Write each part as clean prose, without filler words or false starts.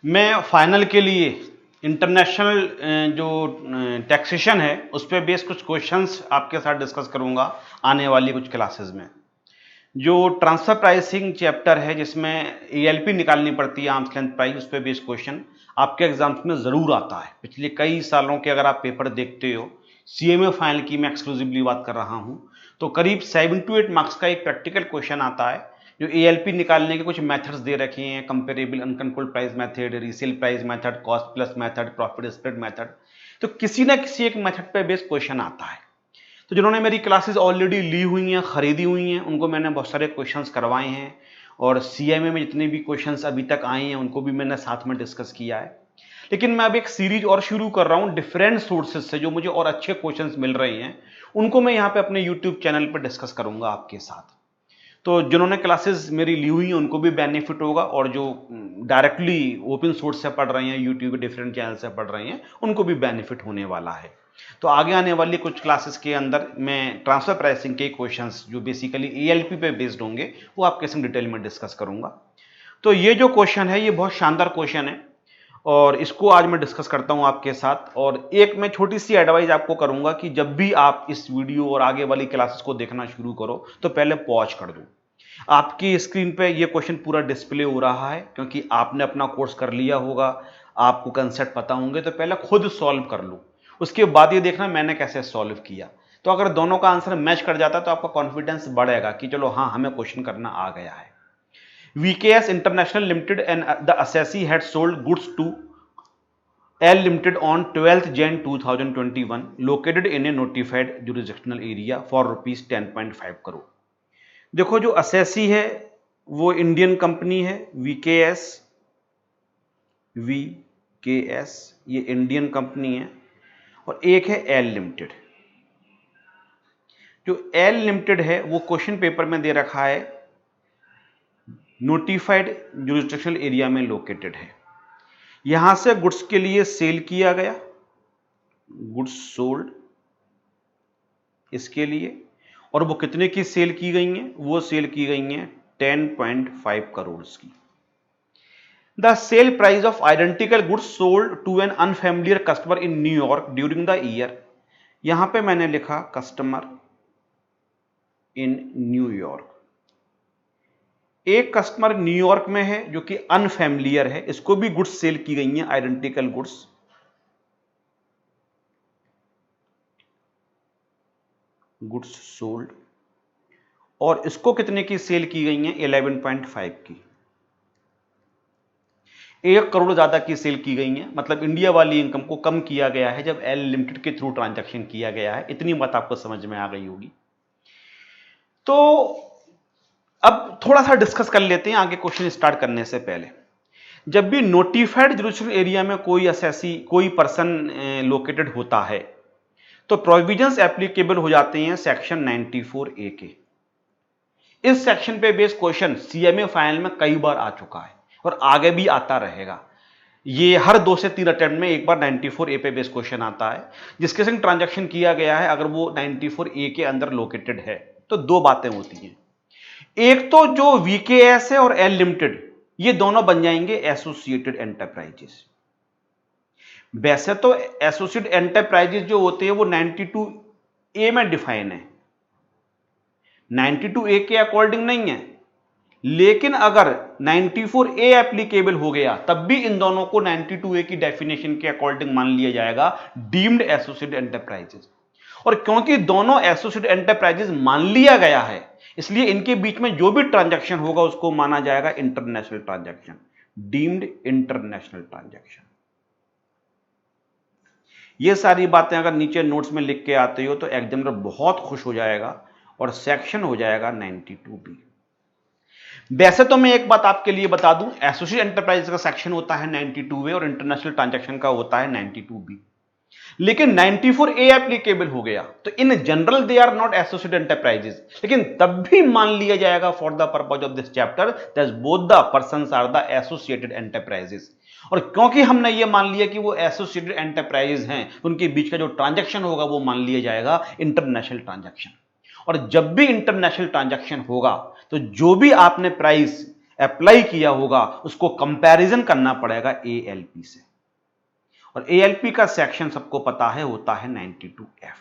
मैं फाइनल के लिए इंटरनेशनल जो टैक्सेशन है उस पर बेस कुछ क्वेश्चंस आपके साथ डिस्कस करूंगा आने वाली कुछ क्लासेस में। जो ट्रांसफर प्राइसिंग चैप्टर है जिसमें एएलपी निकालनी पड़ती है, आर्म्स लेंथ प्राइस, उस पर बेस्ड क्वेश्चन आपके एग्जाम्स में जरूर आता है। पिछले कई सालों के अगर आप पेपर देखते हो, सीएमए फाइनल की मैं एक्सक्लूसिवली बात कर रहा हूं, तो करीब 7 to 8 मार्क्स का एक प्रैक्टिकल क्वेश्चन आता है जो एएलपी निकालने के कुछ मेथड्स दे रखे हैं, comparable uncontrolled price method, resale price method, cost plus method, profit spread method. तो किसी ना किसी एक मेथड पे बेस्ड क्वेश्चन आता है। तो जिन्होंने मेरी क्लासेस ऑलरेडी ली हुई हैं, खरीदी हुई हैं, उनको मैंने बहुत सारे क्वेश्चंस करवाए हैं और सीएमए में जितने भी क्वेश्चंस अभी तक आए हैं उनको भी मैंने साथ में डिस्कस किया है। लेकिन मैं अब एक सीरीज और शुरू कर रहा हूं डिफरेंट सोर्सेज से, जो मुझे और अच्छे क्वेश्चंस मिल रहे हैं उनको मैं यहाँ पे अपने यूट्यूब चैनल पर डिस्कस करूंगा आपके साथ। तो जिन्होंने क्लासेस मेरी ली हुई हैं उनको भी बेनिफिट होगा, और जो डायरेक्टली ओपन सोर्स से पढ़ रहे हैं, यूट्यूब के डिफरेंट चैनल से पढ़ रहे हैं, उनको भी बेनिफिट होने वाला है। तो आगे आने वाली कुछ क्लासेस के अंदर मैं ट्रांसफर प्राइसिंग के क्वेश्चंस जो बेसिकली एएलपी पे बेस्ड होंगे वो आपके साथ डिटेल में डिस्कस करूंगा। तो ये जो क्वेश्चन है ये बहुत शानदार क्वेश्चन है और इसको आज मैं डिस्कस करता हूं आपके साथ। और एक मैं छोटी सी एडवाइस आपको करूंगा कि जब भी आप इस वीडियो और आगे वाली क्लासेस को देखना शुरू करो तो पहले पॉज कर दो। आपकी स्क्रीन पे ये क्वेश्चन पूरा डिस्प्ले हो रहा है क्योंकि आपने अपना कोर्स कर लिया होगा, आपको कंसेप्ट पता होंगे, तो पहले खुद सॉल्व कर लो, उसके बाद ये देखना मैंने कैसे सॉल्व किया। तो अगर दोनों का आंसर मैच कर जाता तो आपका कॉन्फिडेंस बढ़ेगा कि चलो हाँ हमें क्वेश्चन करना आ गया है। VKS International Limited and the assessee had sold goods to L Limited on 12th Jan 2021 located in a notified jurisdictional area for rupees 10.5 crore. देखो जो असेसी है वो इंडियन कंपनी है, वीकेएस ये इंडियन कंपनी है, और एक है एल लिमिटेड। जो एल लिमिटेड है वो क्वेश्चन पेपर में दे रखा है नोटिफाइड जुरिस्डिक्शनल एरिया में लोकेटेड है। यहां से गुड्स के लिए सेल किया गया, गुड्स सोल्ड इसके लिए, और वो कितने की सेल की गई हैं? वो सेल की गई हैं 10.5 करोड़ की। The sale price of identical goods sold to an unfamiliar customer in New York during the year. यहां पे मैंने लिखा कस्टमर इन न्यूयॉर्क। एक कस्टमर न्यूयॉर्क में है जो कि अनफैमिलियर है, इसको भी गुड्स सेल की गई हैं, आइडेंटिकल गुड्स। गुड्स सोल्ड, और इसको कितने की सेल की गई हैं? 11.5 की। 1 करोड़ ज्यादा की सेल की गई है, मतलब इंडिया वाली इनकम को कम किया गया है जब एल लिमिटेड के थ्रू ट्रांजैक्शन किया गया है। इतनी बात आपको समझ में आ गई होगी। तो अब थोड़ा सा डिस्कस कर लेते हैं आगे क्वेश्चन स्टार्ट करने से पहले। जब भी नोटिफाइड जुरिस्डिक्शनल एरिया में कोई असेसी, कोई पर्सन लोकेटेड होता है तो प्रोविजंस एप्लीकेबल हो जाते हैं सेक्शन 94A के। इस सेक्शन पे बेस्ड क्वेश्चन सीएमए फाइनल में कई बार आ चुका है और आगे भी आता रहेगा। ये हर 2 से 3 अटेम्प्ट में एक बार 94A पे बेस्ड क्वेश्चन आता है जिसके संग ट्रांजैक्शन किया गया है। अगर वो 94A के अंदर लोकेटेड है तो दो बातें होती हैं, एक तो जो वीकेएस है और एल लिमिटेड ये दोनों बन जाएंगे एसोसिएटेड एंटरप्राइजेस। वैसे तो एसोसिएटेड एंटरप्राइजेस जो होते हैं वो 92A में डिफाइन है, 92A के अकॉर्डिंग नहीं है, लेकिन अगर 94A एप्लीकेबल हो गया तब भी इन दोनों को 92A की डेफिनेशन के अकॉर्डिंग मान लिया जाएगा डीम्ड एसोसिएटेड एंटरप्राइजेस। और क्योंकि दोनों एसोसिएटेड एंटरप्राइजेस मान लिया गया है इसलिए इनके बीच में जो भी ट्रांजैक्शन होगा उसको माना जाएगा international transaction, deemed international transaction. ये सारी बातें अगर नीचे नोट्स में लिख के आते हो तो एग्जामिनर बहुत खुश हो जाएगा और सेक्शन हो जाएगा 92B। वैसे तो मैं एक बात आपके लिए बता दूं, एसोसिएटेड एंटरप्राइज का सेक्शन होता है 92A और इंटरनेशनल ट्रांजैक्शन का होता है 92B। लेकिन 94A एप्लीकेबल हो गया तो in general they are not associated enterprises, लेकिन तब भी मान लिया जाएगा for the purpose of this chapter that both the persons are the associated enterprises. और क्योंकि हमने ये मान लिया कि वो एसोसिएटेड एंटरप्राइज हैं, उनके बीच का जो ट्रांजैक्शन होगा वो मान लिया जाएगा इंटरनेशनल ट्रांजैक्शन। और जब भी इंटरनेशनल ट्रांजैक्शन होगा तो जो भी आपने प्राइस अप्लाई किया होगा उसको कंपैरिजन करना पड़ेगा ALP से, और ALP का सेक्शन सबको पता है होता है 92F।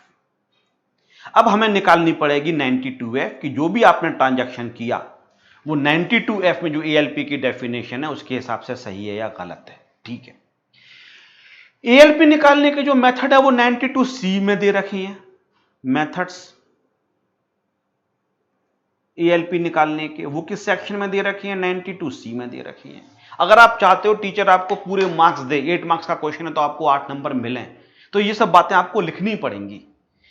अब हमें निकालनी पड़ेगी 92F कि जो भी आपने ट्रांजैक्शन किया वो 92F में जो ALP की डेफिनेशन है उसके हिसाब से सही है या गलत है। ठीक है, ALP निकालने के जो मेथड है वो 92C में दे रखी है। मेथड्स ALP निकालने के वो किस सेक्शन में दे रखी है? 92C में दे रखी है। अगर आप चाहते हो टीचर आपको पूरे मार्क्स दे, 8 मार्क्स का क्वेश्चन है तो आपको 8 नंबर मिलें, तो ये सब बातें आपको लिखनी पड़ेंगी।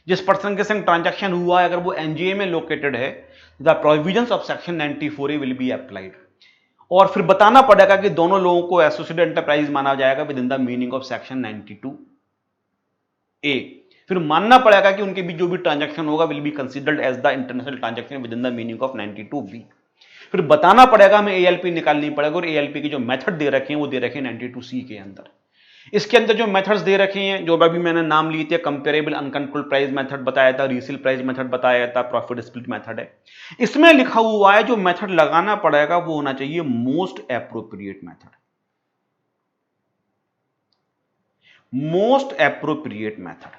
जिस पर्सन के संग ट्रांजैक्शन हुआ है अगर वो NGA में लोकेटेड है, the provisions of section 94A will be applied, और फिर बताना पड़ेगा कि दोनों लोगों को एसोसिएटेड एंटरप्राइज माना जाएगा with in the meaning of section 92A। फिर मानना पड़ेगा कि उनके बीच जो भी ट्रांजैक्शन होगा will be considered as the international transaction within the meaning of 92B। फिर बताना पड़ेगा हमें ALP निकालनी पड़ेगा, और ALP की जो मेथड दे रखे हैं वो दे रखे हैं 92C के अंदर। इसके अंदर जो मेथड्स दे रखे हैं जो अभी मैंने नाम लिए थे, कंपेरेबल अनकंट्रोल्ड प्राइस मेथड बताया था, रीसेल प्राइस मेथड बताया था, प्रॉफिट स्प्लिट मेथड है। इसमें लिखा हुआ है जो मेथड लगाना पड़ेगा वो होना चाहिए most appropriate method. Most appropriate method,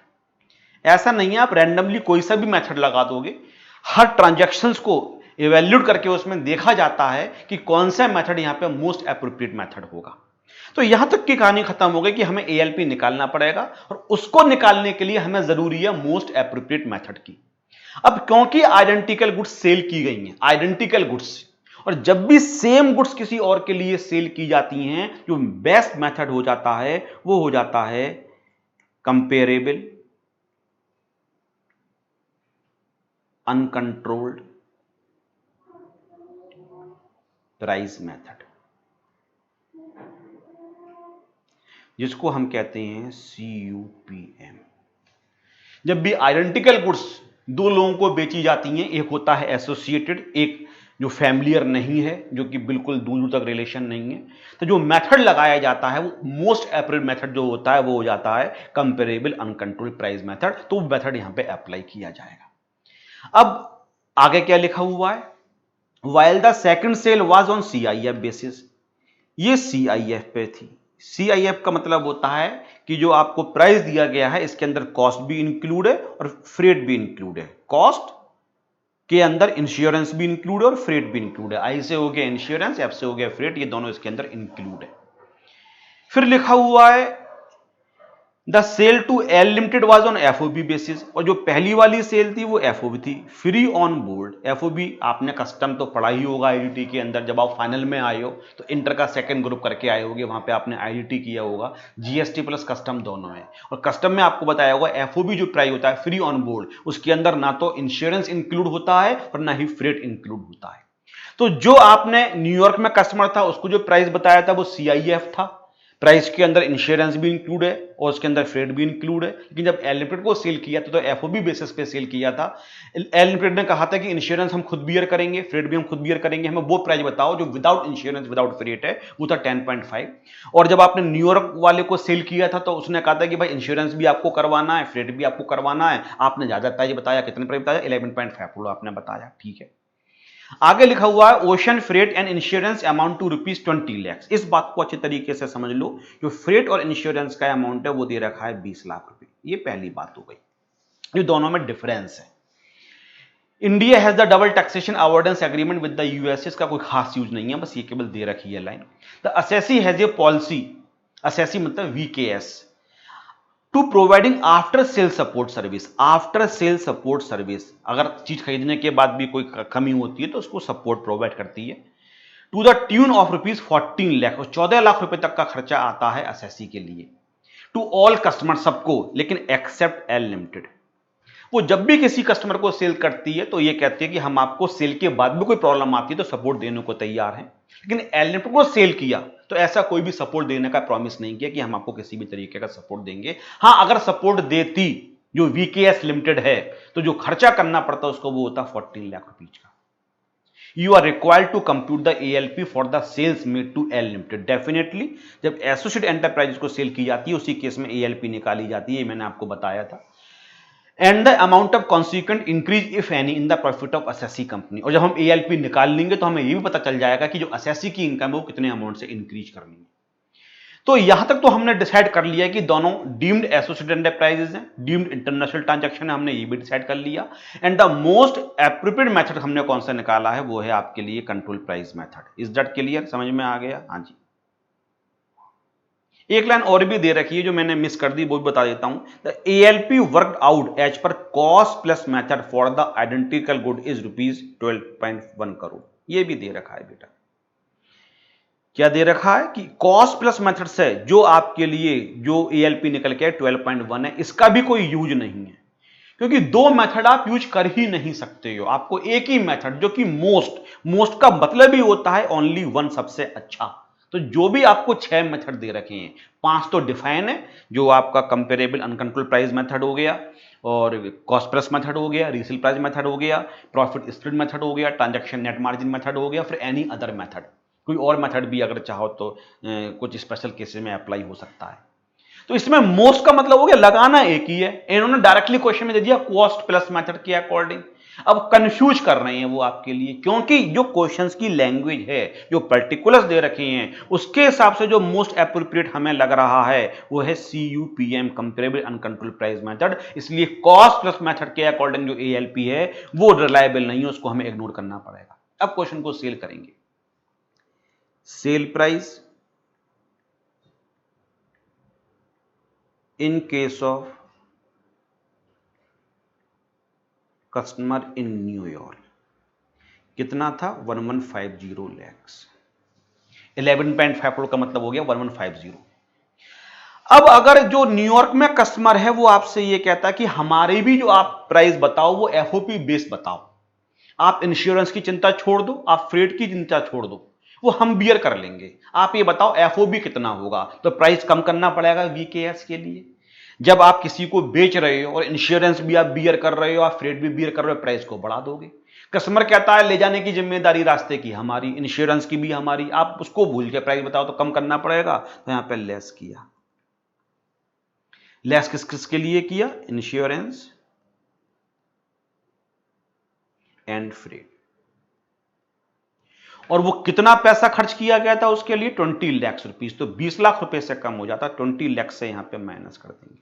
ऐसा नहीं है आप रैंडमली कोई सा भी मेथड लगा दोगे। हर ट्रांजैक्शंस को इवैल्यूएट करके उसमें देखा जाता है कि कौन सा मेथड यहां पे मोस्ट एप्रोप्रिएट मेथड होगा। तो यहां तक की कहानी खत्म हो गई कि हमें ALP निकालना पड़ेगा, और उसको निकालने के लिए हमें जरूरी है मोस्ट एप्रोप्रिएट मेथड की। अब क्योंकि आइडेंटिकल गुड्स सेल की गई हैं, आइडेंटिकल गुड्स, और जब भी सेम गुड्स किसी और के लिए सेल की जाती हैं जो बेस्ट मेथड हो जाता है वो हो जाता है कंपेरेबल अनकंट्रोल्ड प्राइस मेथड, जिसको हम कहते हैं CUPM। जब भी आइडेंटिकल गुड्स दो लोगों को बेची जाती हैं, एक होता है एसोसिएटेड, एक जो फैमिलियर नहीं है, जो कि बिल्कुल दूर दूर तक रिलेशन नहीं है, तो जो मेथड लगाया जाता है वो मोस्ट एप्रोप्रिएट मेथड जो होता है वो हो जाता है कंपेरेबल अनकंट्रोल्ड प्राइस मेथड। तो वो मेथड यहां पे अप्लाई किया जाएगा। अब आगे क्या लिखा हुआ है? While the second sale was on CIF basis, ये CIF पे थी। CIF का मतलब होता है कि जो आपको प्राइस दिया गया है इसके अंदर कॉस्ट भी इंक्लूड है और फ्रेट भी इंक्लूड है। कॉस्ट के अंदर इंश्योरेंस भी इंक्लूड है और फ्रेट भी इंक्लूड है। I से हो गया इंश्योरेंस, F से हो गया फ्रेट, ये दोनों इसके अंदर इंक्लूड है। फिर लिखा हुआ है the sale to L limited was on FOB basis, और जो पहली वाली सेल थी वो FOB थी, फ्री ऑन बोर्ड। FOB आपने कस्टम तो पढ़ा ही होगा IDT के अंदर, जब आप फाइनल में आए हो तो इंटर का सेकंड ग्रुप करके आए होगे, वहां पे आपने IDT किया होगा। GST प्लस कस्टम दोनों है, और कस्टम में आपको बताया होगा FOB जो प्राइस होता है फ्री ऑन बोर्ड, उसके अंदर ना तो इंश्योरेंस इंक्लूड होता है और ना ही फ्रेट इंक्लूड होता है। तो जो आपने न्यूयॉर्क में कस्टमर था उसको जो प्राइस बताया था वो CIF था, प्राइस के अंदर इंश्योरेंस भी इंक्लूड है और उसके अंदर फ्रेट भी इंक्लूड है। लेकिन जब एल लिमिटेड को सेल किया था तो FOB बेसिस पे सेल किया था। एल लिमिटेड ने कहा था कि इंश्योरेंस हम खुद बियर करेंगे, फ्रेट भी हम खुद बियर करेंगे, हमें वो प्राइस बताओ जो विदाउट इंश्योरेंस विदाउट फ्रेट है, वो था 10.5। और जब आपने न्यूयॉर्क वाले को सेल किया था तो उसने कहा था कि भाई इंश्योरेंस भी आपको करवाना है, फ्रेट भी आपको करवाना है। आपने ज्यादा प्राइस बताया, कितने प्राइस बताया? 11.5 आपने बताया, ठीक है। आगे लिखा हुआ है ocean freight and insurance amount to ₹20 lakh. इस बात को अच्छे तरीके से समझ लो, जो फ्रेट और इंश्योरेंस का अमाउंट है वो दे रखा है 20 लाख रुपए। ये पहली बात हो गई, ये दोनों में डिफरेंस है। India has the double taxation avoidance agreement with the US, इसका कोई खास यूज नहीं है, बस ये केवल दे रखी है line. The assessee has a policy, assessee मतलब VKS, to providing after sale support service. After sale support service, अगर चीज खरीदने के बाद भी कोई कमी होती है तो उसको सपोर्ट प्रोवाइड करती है। To the tune of ₹14 lakh, और 14 लाख रुपए तक का खर्चा आता है असेसी के लिए। टू ऑल कस्टमर, सबको, लेकिन एक्सेप्ट एल लिमिटेड। वो जब भी किसी कस्टमर को सेल करती है तो ये कहती है कि हम आपको सेल के बाद भी कोई प्रॉब्लम आती है तो सपोर्ट देने को तैयार हैं। लेकिन एल लिमिटेड को सेल किया तो ऐसा कोई भी सपोर्ट देने का प्रॉमिस नहीं किया कि हम आपको किसी भी तरीके का सपोर्ट देंगे। हां, अगर सपोर्ट देती जो VKS लिमिटेड है तो जो खर्चा करना पड़ता उसको वो होता 14 लाख रुपीज का। You are required to compute the ALP for the sales made to L Limited. Definitely, जब एसोसिएट एंटरप्राइजेस को सेल की जाती है उसी केस में ALP निकाली जाती है, मैंने आपको बताया था। And the amount of consequent increase if any in the profit of assessee company. और जब हम एएलपी निकाल लेंगे तो हमें यह भी पता चल जाएगा कि जो असेसी की इनकम है वो कितने अमाउंट से इंक्रीज करनी है। तो यहां तक तो हमने डिसाइड कर लिया कि दोनों डीम्ड एसोसिएटेड एंटरप्राइजेज हैं, डीम्ड इंटरनेशनल ट्रांजैक्शन है, हमने ये भी डिसाइड कर लिया। And the most appropriate method हमने कौन सा निकाला है, वो है आपके लिए control price method. Is that clear? समझ में आ गया? हाँ जी। एक लाइन और भी दे रखी है जो मैंने मिस कर दी, वो भी बता देता हूं। The ALP worked out as per cost plus method for the identical good is ₹12.1 crore. ये भी दे रखा है बेटा। क्या दे रखा है कि कॉस्ट प्लस मेथड से जो आपके लिए जो एएलपी निकल के 12.1 है, इसका भी कोई यूज नहीं है, क्योंकि दो मेथड आप यूज कर ही नहीं सकते हो। आपको एक ही मेथड, जो कि मोस्ट का मतलब ही होता है ओनली वन, सबसे अच्छा। तो जो भी आपको 6 मेथड दे रखे हैं, 5 तो डिफाइन है, जो आपका कंपेरेबल अनकंट्रोल प्राइस मेथड हो गया, और कॉस्ट प्लस मेथड हो गया, रीसेल प्राइस मेथड हो गया, प्रॉफिट स्प्लिट मेथड हो गया, ट्रांजैक्शन नेट मार्जिन मेथड हो गया, फिर एनी अदर मेथड। कोई और मेथड भी अगर चाहो तो कुछ स्पेशल केसेस में अप्लाई हो सकता है। तो इसमें मोस्ट का मतलब हो गया लगाना एक ही है। इन्होंने डायरेक्टली क्वेश्चन में दे दिया कॉस्ट प्लस मेथड के अकॉर्डिंग। अब कंफ्यूज कर रहे हैं वो आपके लिए, क्योंकि जो क्वेश्चंस की लैंग्वेज है, जो पर्टिकुलर्स दे रखे हैं, उसके हिसाब से जो मोस्ट एप्रोप्रिएट हमें लग रहा है वो है CUPM, comparable uncontrolled price method. इसलिए कॉस्ट प्लस मेथड के अकॉर्डिंग जो ALP है वो रिलायबल नहीं है, उसको हमें इग्नोर करना पड़ेगा। अब क्वेश्चन को सेल करेंगे। Sale price in case of customer in New York कितना था? 1150 लैक्स। 11.5 करोड़ का मतलब हो गया 1150। अब अगर जो न्यूयॉर्क में कस्टमर है वो आपसे ये कहता है कि हमारे भी जो आप प्राइस बताओ वो FOB बेस बताओ, आप इंश्योरेंस की चिंता छोड़ दो, आप फ्रेट की चिंता छोड़ दो, वो हम बियर कर लेंगे, आप ये बताओ FOB कितना होगा। तो प्राइस कम करना पड़ेगा VKS के लिए। जब आप किसी को बेच रहे हो और इंश्योरेंस भी आप बियर कर रहे हो, आप फ्रेट भी बियर कर रहे हो, प्राइस को बढ़ा दोगे। कस्टमर कहता है ले जाने की जिम्मेदारी रास्ते की हमारी, इंश्योरेंस की भी हमारी, आप उसको भूल के प्राइस बताओ तो कम करना पड़ेगा। तो यहां पे लेस किया। लेस किस किसके लिए किया? Insurance and freight. और वो कितना पैसा खर्च किया गया था उसके लिए? 20 लाख रुपीस। तो 20 लाख रुपए से कम हो जाता, 20 लाख से यहां पे माइनस कर देंगे।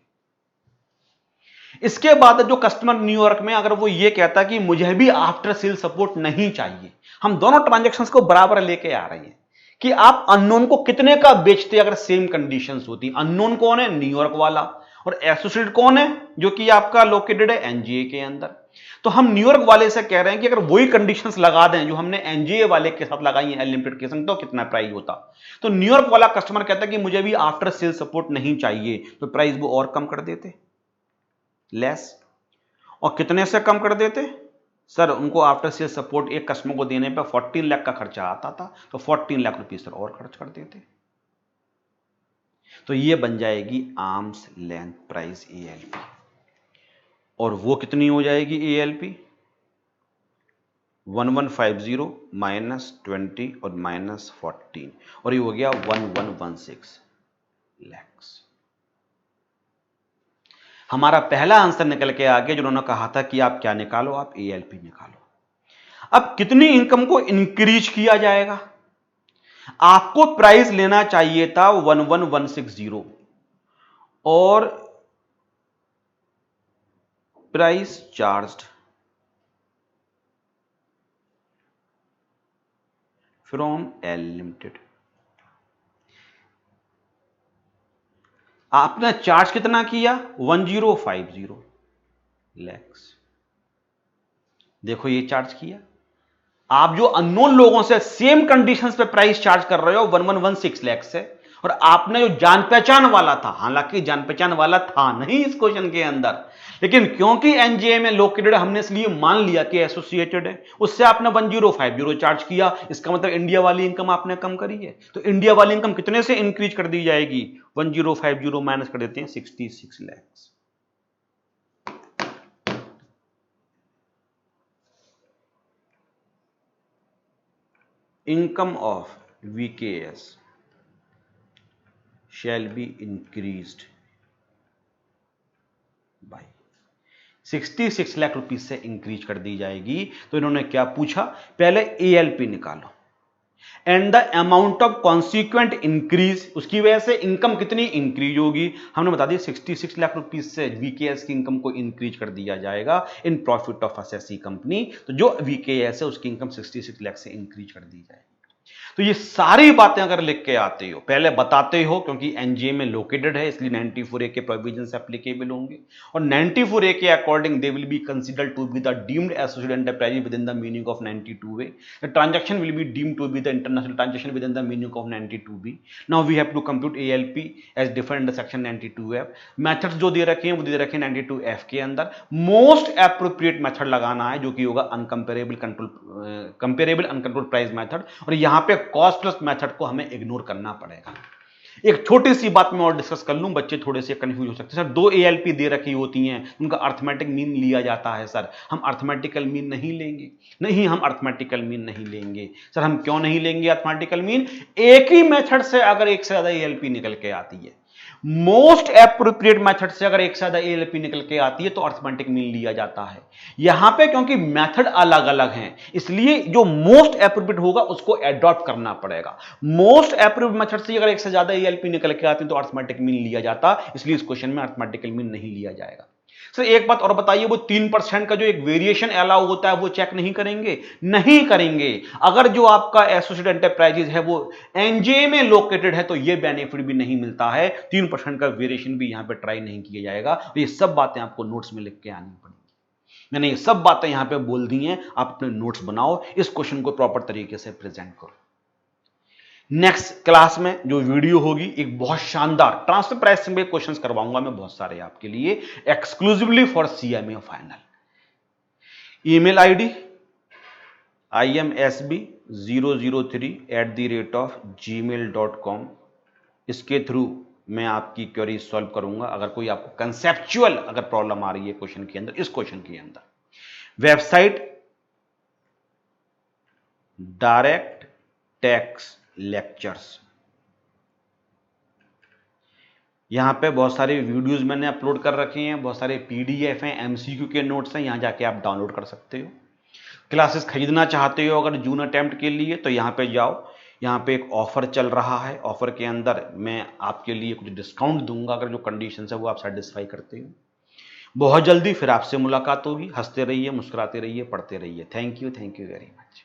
इसके बाद जो कस्टमर न्यूयॉर्क में अगर वो ये कहता कि मुझे भी आफ्टर सेल सपोर्ट नहीं चाहिए, हम दोनों ट्रांजैक्शंस को बराबर लेके आ रहे हैं कि आप अननोन को कितने का बेचते अगर सेम कंडीशंस होती। अननोन कौन है? न्यूयॉर्क वाला। और एसोसिएट कौन है? जो कि आपका लोकेटेड है एनजीए के अंदर। तो हम न्यूयॉर्क वाले से कह रहे हैं कि अगर वही कंडीशंस लगा दें जो हमने एनजीए वाले के साथ लगाई है लिमिटेड के संग, तो कितना प्राइस होता। तो न्यूयॉर्क वाला कस्टमर कहता है कि मुझे भी आफ्टर सेल सपोर्ट नहीं चाहिए, तो प्राइस वो और कम कर देते, लेस। और कितने से कम कर देते? सर उनको आफ्टर सेल सपोर्ट एक कस्टमर को देने पर 14 लाख का खर्चा आता था, तो 14 लाख रुपीस सर और खर्च कर देते। तो ये बन जाएगी आर्म्स लेंथ प्राइस ALP। और वो कितनी हो जाएगी ALP? 1150 -20 और -14, और ये हो गया 1116 लैक्स। हमारा पहला आंसर निकल के आ गया। जो उन्होंने कहा था कि आप क्या निकालो? आप ALP निकालो। अब कितनी इनकम को इंक्रीज किया जाएगा? आपको प्राइस लेना चाहिए था 11160 और price charged from L limited. आपने चार्ज कितना किया? 1050 लैक्स। देखो ये चार्ज किया। आप जो अननोन लोगों से सेम कंडीशंस पे प्राइस चार्ज कर रहे हो 1116 लाख से, और आपने जो जान पहचान वाला था, हालांकि जान पहचान वाला था नहीं इस क्वेश्चन के अंदर, लेकिन क्योंकि एनजीए में लोकेटेड हमने इसलिए मान लिया कि एसोसिएटेड है, उससे आपने 1050 चार्ज किया। इसका मतलब इंडिया वाली इनकम आपने कम करी है। तो इंडिया वाली इनकम कितने से इंक्रीज कर दी जाएगी? 1050 माइनस कर देते हैं 66 lakh. Income of VKS shall be increased by 66 lakh rupees से इंक्रीज कर दी जाएगी। तो इन्होंने क्या पूछा, पहले एएलपी निकालो and the amount of consequent increase, उसकी वजह से इनकम कितनी इंक्रीज होगी। हमने बता दिया 66 लाख रुपीस से वीकेएस की इनकम को इंक्रीज कर दिया जाएगा in profit of SSC company. तो जो वीकेएस है उसकी इनकम 66 लाख से इंक्रीज कर दी जाएगी। तो ये सारी बातें अगर लिख के आते हो, पहले बताते हो क्योंकि एनजीए में लोकेटेड है इसलिए 94A के प्रोविजंस एप्लीकेबल होंगे और 94A के according they will be considered to be the deemed associated enterprise within the meaning of 92A। The transaction will be deemed to be the international transaction within the meaning of 92B। Now we have to compute ALP as defined in the section 92F। Methods जो दे रखे हैं वो दे रखे हैं 92F के अंदर। Most appropriate method लगाना है जो कि होगा कंपेरेबल अनकंट्रोल्ड प्राइस मेथड, और यहां पे कॉस्ट प्लस मेथड को हमें इग्नोर करना पड़ेगा। एक छोटी सी बात मैं और डिस्कस कर लूं, बच्चे थोड़े से कंफ्यूज हो सकते हैं। सर 2 ALP दे रखी होती हैं, उनका अर्थमेटिक मीन लिया जाता है। सर हम अर्थमेटिकल मीन नहीं लेंगे। नहीं, हम अर्थमेटिकल मीन नहीं लेंगे। सर हम क्यों नहीं लेंगे अर्थमेटिकल मीन? एक ही मेथड से अगर एक से ज्यादा ALP निकल के आती है, मोस्ट एप्रोप्रिएट मेथड से अगर एक से ज्यादा ALP निकल के आती है तो अर्थमेटिक मीन लिया जाता है। यहां पे क्योंकि मेथड अलग अलग हैं इसलिए जो मोस्ट एप्रोप्रिएट होगा उसको एडॉप्ट करना पड़ेगा। मोस्ट एप्रोप्रिएट मेथड से अगर एक से ज्यादा ALP निकल के आती है तो अर्थमेटिक मीन लिया जाता, इसलिए इस क्वेश्चन में अर्थमेटिकल मीन नहीं लिया जाएगा। सर एक बात और बताइए, वो 3% का जो एक वेरिएशन अलाउ होता है वो चेक नहीं करेंगे? नहीं करेंगे। अगर जो आपका एसोसिएटेड एंटरप्राइजेज है वो एनजे में लोकेटेड है तो ये बेनिफिट भी नहीं मिलता है, 3% का वेरिएशन भी यहां पे ट्राई नहीं किया जाएगा। तो ये सब बातें आपको नोट्स में लिख के आनी पड़ेगी। मैंने ये सब बातें यहां पे बोल दी हैं, आप अपने नोट्स बनाओ, इस क्वेश्चन को प्रॉपर तरीके से प्रेजेंट करो। नेक्स्ट क्लास में जो वीडियो होगी एक बहुत शानदार ट्रांसफर प्राइसिंग में क्वेश्चंस करवाऊंगा मैं बहुत सारे आपके लिए, exclusively for CMA final. Email ID imsb003@gmail.com, इसके थ्रू मैं आपकी क्वेरी सॉल्व करूंगा। अगर कोई आपको कंसेप्चुअल अगर प्रॉब्लम आ रही है क्वेश्चन के अंदर, इस क्वेश्चन के अंदर, वेबसाइट डायरेक्ट टैक्स लेक्चर्स, यहां पे बहुत सारे वीडियोस मैंने अपलोड कर रखे हैं, बहुत सारे PDF हैं, MCQ के नोट्स हैं, यहां जाके आप डाउनलोड कर सकते हो। क्लासेस खरीदना चाहते हो अगर जून अटेम्प्ट के लिए तो यहां पे जाओ, यहां पे एक ऑफर चल रहा है, ऑफर के अंदर मैं आपके लिए कुछ डिस्काउंट दूंगा अगर जो कंडीशन है वो आप सेटिस्फाई करते हो। बहुत जल्दी फिर आपसे मुलाकात होगी। हंसते रहिए, मुस्कुराते रहिए, पढ़ते रहिए। Thank you very much.